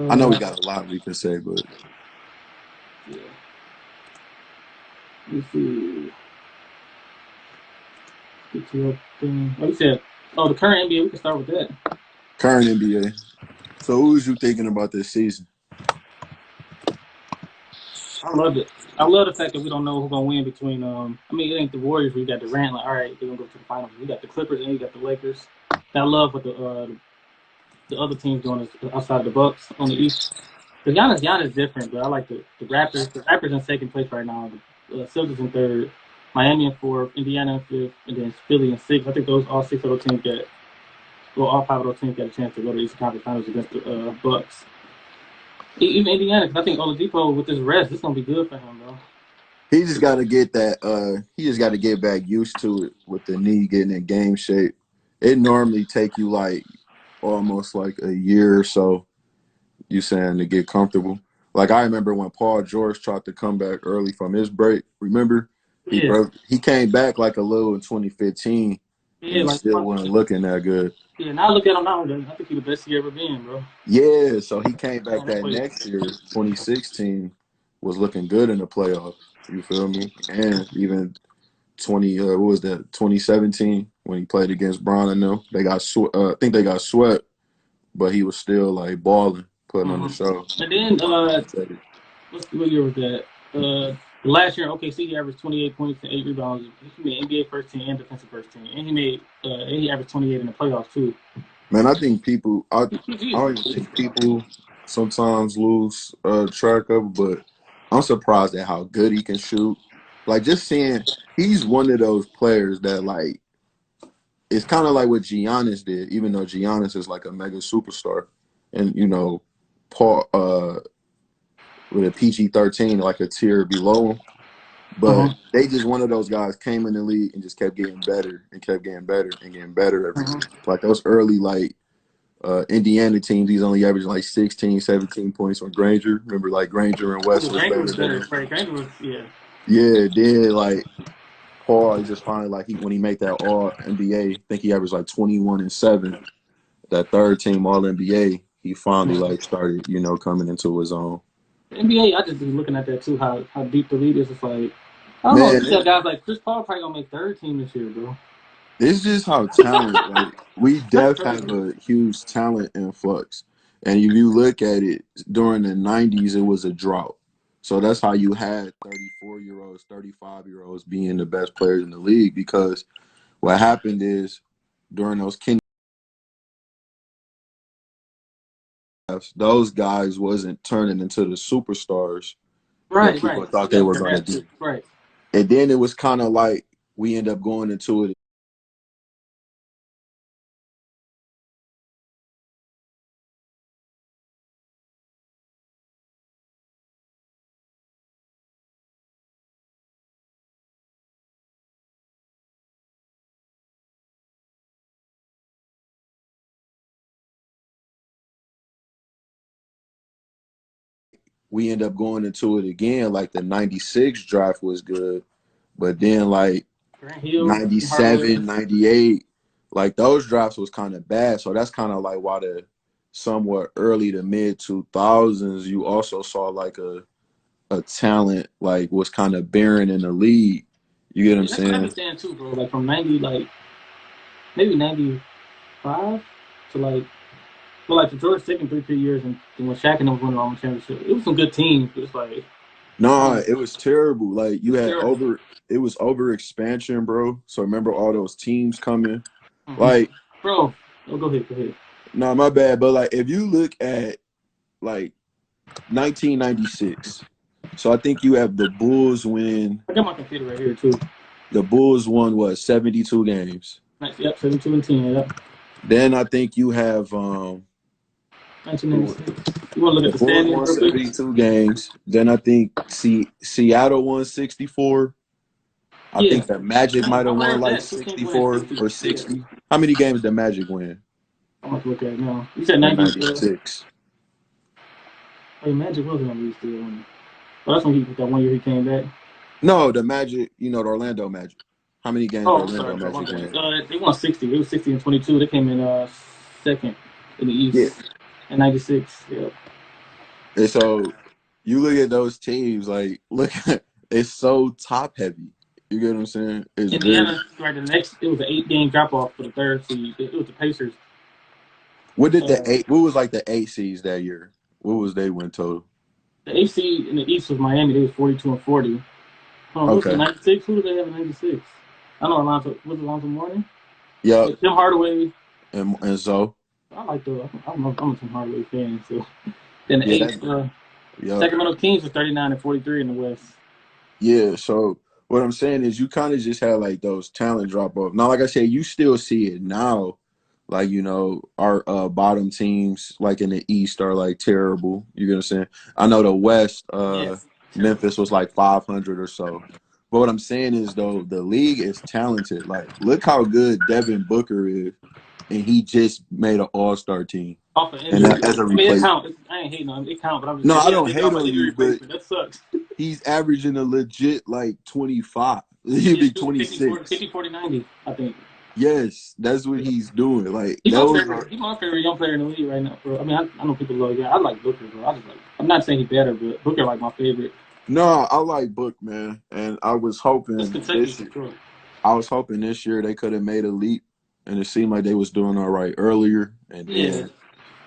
I know we Uh, got a lot we can say, but yeah. Let me see. Get you up thing. Like you said, oh, the current NBA. We can start with that. current NBA. So who was you thinking about this season? I love it. I love the fact that we don't know who's gonna win between. I mean, it ain't the Warriors. We got Durant. Like, all right, they're gonna go to the finals. We got the Clippers and you got the Lakers. I love what the other teams doing is outside of the Bucks on the East. The Giannis is different, but I like the Raptors. The Raptors in second place right now. The Celtics in third, Miami in fourth, Indiana in fifth, and then Philly in sixth. I think those all six of those teams get, well, all five of those teams get a chance to go to the Eastern Conference Finals against the Bucks. Even Indiana, because I think Oladipo with this rest, it's gonna be good for him, bro. He just got to get that. He just got to get back used to it with the knee getting in game shape. It normally take you like almost like a year or so. You saying to get comfortable. Like I remember when Paul George tried to come back early from his break. Remember he Yeah, broke. He came back like a little in 2015, and yeah, he like still wasn't looking that good. yeah. Now look at him now. I think he's the best he ever been, bro. Yeah, so he came back Man, that that boy, next year, 2016, was looking good in the playoffs. You feel me? And even 20, what was that? 2017 when he played against Brown and them, they got I think they got swept, but he was still like balling, putting on the mm-hmm. show. And He then compensated. what year was that? Last year, OKC he averaged 28 points and 8 rebounds. He made NBA first team and defensive first team, and he averaged 28 in the playoffs too. Man, I think people, I PG. don't even think people sometimes lose track of it, but I'm surprised at how good he can shoot. Like just seeing, he's one of those players that like it's kind of like what Giannis did, even though Giannis is like a mega superstar, and Paul with a PG-13 like a tier below him. But Uh-huh. they just one of those guys came in the league and just kept getting better and kept getting better and getting better every Uh-huh. year. Like those early like Indiana teams, he's only averaging like 16, 17 points on Granger. Remember like Granger and West Oh, was Granger better was than better. him. Right, Granger was yeah. Yeah, then like Paul, he just finally like he when he made that all NBA, I think he averaged like 21 and 7. That third team All NBA, he finally like started, coming into his own. The NBA, I just be looking at that too. How deep the league is. It's like I don't know. Man, You got guys like Chris Paul probably gonna make third team this year, bro. it's just how talent, like we That's def have crazy. a huge talent influx. And if you look at it during the 90s, it was a drought. So that's how you had 34-year-olds, 35-year-olds being the best players in the league because what happened is during those King those guys wasn't turning into the superstars that Right, people right. thought You they gotta were compare going to that to be. right. And then it was kind of like we end up going into it. We end up going into it again. Like the 96 draft was good, but then like Grant Hill, Hardaway. 97, 98, like those drafts was kind of bad. So that's kind of like why the somewhat early to mid 2000s, you also saw like a talent like was kind of barren in the league. You get what I'm Yeah, that's what I be saying? saying too, bro. Like from 90, like maybe 95 to like well, like the George second 3 years, and when Shaq and them won the wrong championship, it was some good teams. But it's like No, man, it was terrible. Like you it's had terrible. it was over expansion, bro. So remember all those teams coming. Mm-hmm. Like, Bro, oh, go ahead, go ahead. no, my bad. But like if you look at like 1996. So I think you have the Bulls win. I got my computer right here too. The Bulls won what 72 games. Nice, yep, 72 and 10. Yep, Then I think you have who 1996. You want to look the at the Bulls standings won real quick? 72 games. Then I think Seattle won 64. I Yeah, think the Magic might how have rare won is like that? Two teams winning 64 60. or Yeah, 60. How many games did the Magic win I'm gonna look at it now. You said in 90. 96? Hey, Magic was on these still. Well, that's when he that 1 year he came back. No, the Magic, the Orlando Magic. How many games did Oh, I'm Orlando sorry, bro. My Magic bad. win? They won 60. It was 60 and 22. They came in second in the Yeah. East in '96. Yeah. And so you look at those teams, like look, it's so top heavy. You get what I'm saying? It's very. Indiana, right? The next, it was an 8 game drop off for the third seed. It was the Pacers. What did the Uh, eight? What was like the eight seeds that year? What was they win total? the 8 seed in the East was Miami. They was 42-40. What's the Okay. 96? Who did they have in 96? I know Alonzo. Was it Alonzo Mourning? Yep. Yeah, Tim Hardaway. And so I like the. I'm a Tim Hardaway fan. So then the yeah, eight, that yep. Sacramento Kings was 39-43 in the West. Yeah. So what I'm saying is you kind of just had like those talent drop off. Now, like I said, you still see it now. Like, our bottom teams like in the East are like terrible. You get what I'm saying? I know the West, Yes. Terrible. Memphis was like 500 or so. But what I'm saying is though, the league is talented. Like, look how good Devin Booker is, and he just made an All-Star team, Off of and injury. that, as a I mean, it replacement. counts. I ain't hating on it. It counts, but I'm just No, saying I he don't did it hate off an on injury you, but replacement. That sucks. he's averaging a legit like 25. He'd Yeah, be shooting 26. 40, 90, I think. Yes, that's what Yeah. he's doing. Like He's my those favorite. are He's my favorite young player in the league right now, bro. I mean, I know people love. Yeah, I like Booker, bro. I just like. I'm not saying he's better, but Booker like my favorite. no. I like Book, man, and That's Kentucky for sure. I was hoping this year they could have made a leap, and it seemed like they was doing all right earlier, and Yeah, then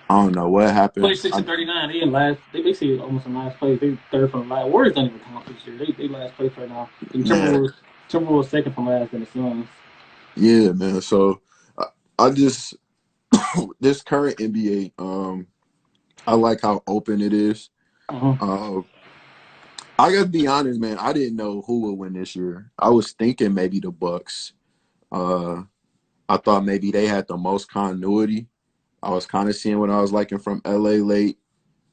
I don't know what happened. 26-39. They in last. They basically almost in last place. They third from the last. Warriors don't even count this year. They last place right now. And Man, Timberwolves second from last in the Suns. yeah, man. So I just this current NBA, I like how open it is. Uh-huh. Uh, I gotta be honest, man. I didn't know who would win this year. I was thinking maybe the Bucks. Uh, I thought maybe they had the most continuity. I was kind of seeing what I was liking from LA late.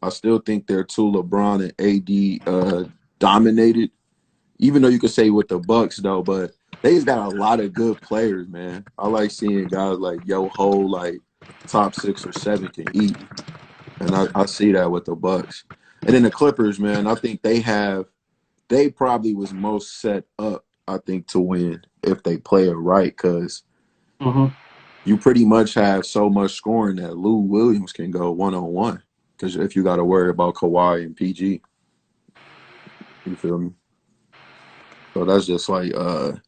I still think they're too LeBron and AD dominated. Even though you could say with the Bucks though, but they just got a lot of good players, man. I like seeing guys like Yo Ho, like top 6 or 7 can eat, and I see that with the Bucks. And then the Clippers, man. I think they probably was most set up, I think, to win if they play it right, because Uh-huh. you pretty much have so much scoring that Lou Williams can go 1-on-1. Because if you got to worry about Kawhi and PG, you feel me? So that's just like it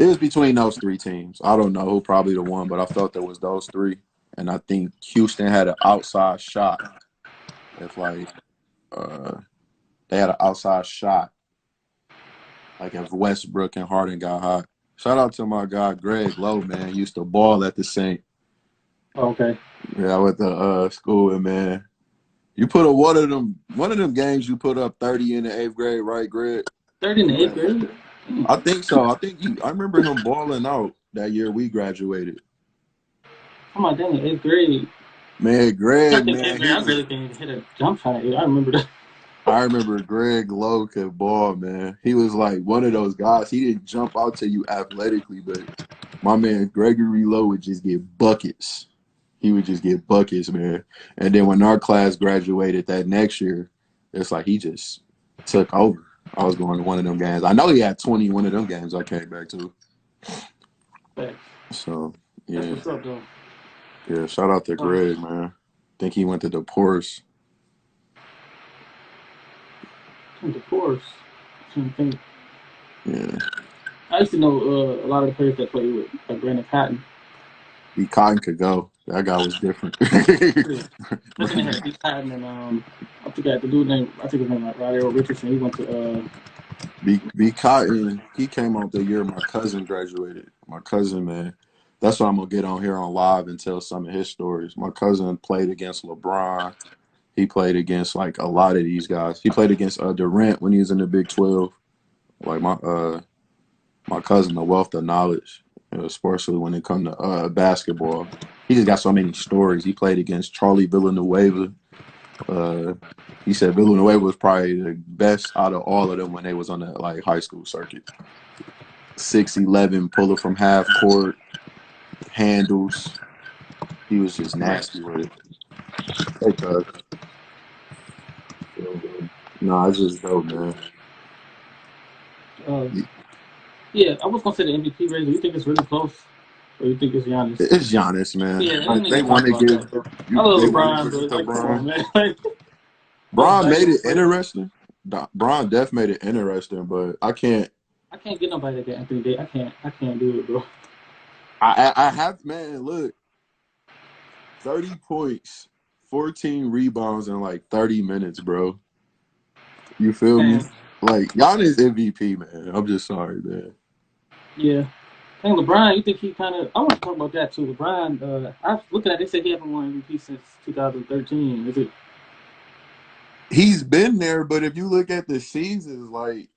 was between those 3 teams. I don't know who probably the one, but I felt there was those 3, and I think Houston had an outside shot. If like they had an outside shot, like if Westbrook and Harden got hot. Shout out to my guy Greg Lowe, man. He used to ball at the Saint. Okay. Yeah, I went to school, and man, you put a one of them games you put up 30 in the 8th grade, right, Greg? 30 in the You eighth had, grade. I think so. I remember him balling out that year we graduated. Oh my dang, 8th grade. Man, I Greg, think eighth man, grade. he I was. really can hit a jump shot. I remember that. I remember Greg Lowe could ball, man. He was like one of those guys. He didn't jump out to you athletically, but my man Gregory Lowe would just get buckets. He would just get buckets, man. And then when our class graduated that next year, it's like he just took over. I was going to one of them games. I know he had 20 one of them games I came back to. But So, that's yeah. what's up, though. Yeah, shout out to Um, Greg, man. Think he went to the Poor's. of course. I think. Yeah. I used to know a lot of the players that played with, like Brandon Patton. He Cotton could go. That guy was different. Yeah. But then they had B. Patton and I forgot the dude name. I think his name like Rodeo Richardson. He went to B Cotton, he came out the year my cousin graduated. My cousin, man. That's why I'm gonna get on here on live and tell some of his stories. My cousin played against LeBron. He played against like a lot of these guys. He played against Durant when he was in the Big 12. Like my cousin, the wealth of knowledge, especially when it comes to basketball. He just got so many stories. He played against Charlie Villanueva. Uh, he said Villanueva was probably the best out of all of them when they was on that like high school circuit. 6'11", puller from half court, handles. He was just Rex. nasty with it. Hey, cuz. No, it's just dope, man. Uh, yeah, I was gonna say the MVP race. Do you think it's really close, or you think it's Giannis? It's Giannis, man. Yeah, I Like, didn't they even talk want to about give that. I love they want to LeBron, give it but to like, come on, LeBron. man. Like, most Bron made valuable it player. interesting. Bron def made it interesting, but I can't. I can't get nobody that got Anthony Davis. I can't do it, bro. I have man. Look, 30 points, 14 rebounds in like 30 minutes, bro. You feel me? Man, Like Giannis MVP, man. I'm just sorry, man. yeah. I think LeBron, you think he kind of? I want to talk about that too. LeBron, I was looking at. They said he haven't won MVP since 2013. Is it? He's been there, but if you look at the seasons, like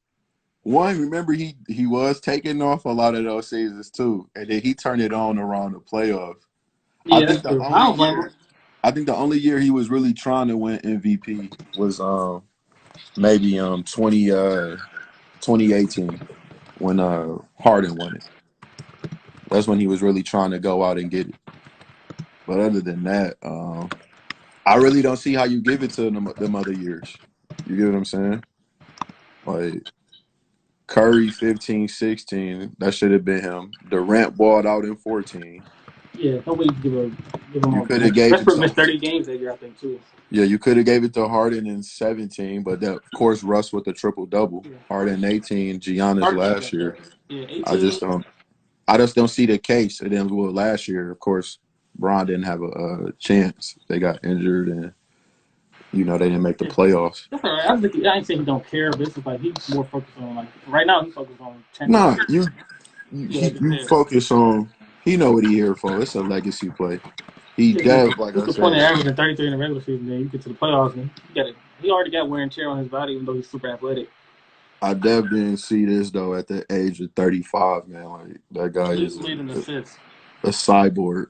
one, remember he was taking off a lot of those seasons too, and then he turned it on around the playoffs. I Yeah, that's think the true. I only don't blame him. year, I think the only year he was really trying to win MVP was maybe 2018 when Harden won it. That's when he was really trying to go out and get it. But other than that, I really don't see how you give it to them other years. You get what I'm saying? Like Curry 15, 16, that should have been him. Durant balled out in 14. Yeah, nobody give him You a could have bench. gave it Westbrook to missed 30 games that year, I think too. yeah, you could have gave it to Harden in 17, but that of course Russ with the triple double. Yeah, Harden 18, Giannis Harden did last that though. year. Yeah, I 18. just don't I just don't see the case. And then well, last year, of course, Bron didn't have a chance. They got injured and they didn't make the Yeah, playoffs. that's all right. I ain't saying he don't care, but it's just like he's more focused on like right now. He's focused on Nah, championship. Yeah, like you you said. focus on he know what he here for. It's a legacy play. He Yeah, 'cause dev, like what's I the point of said, averaging 33 in the regular season? Then you get to the playoffs and you got it. He already got wear and tear on his body, even though he's super athletic. I dev didn't see this though at the age of 35, man. Like that guy is Leading assists. a cyborg.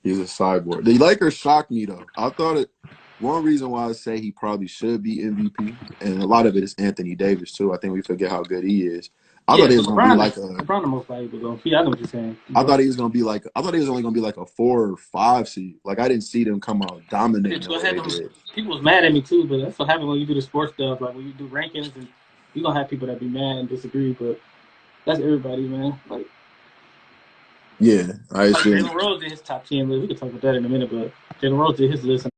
He's a cyborg. The Lakers shocked me though. I thought it. One reason why I say he probably should be MVP, and a lot of it is Anthony Davis too. I think we forget how good he is. I thought Yeah, he so was gonna be LeBron like is a. LeBron the most valuable though. Yeah, I know what you're saying. I But thought he was gonna be like. I thought he was only gonna be like a 4 or 5 seed. Like I didn't see them come out I did dominating the too. I way had they them. did. People was mad at me too, but that's what happens when you do the sports stuff. Like when you do rankings, and you gonna have people that be mad and disagree. But that's everybody, man. Yeah, I Like assume. Jalen Rose did his top 10 list. We can talk about that in a minute, but Jalen Rose did his list, and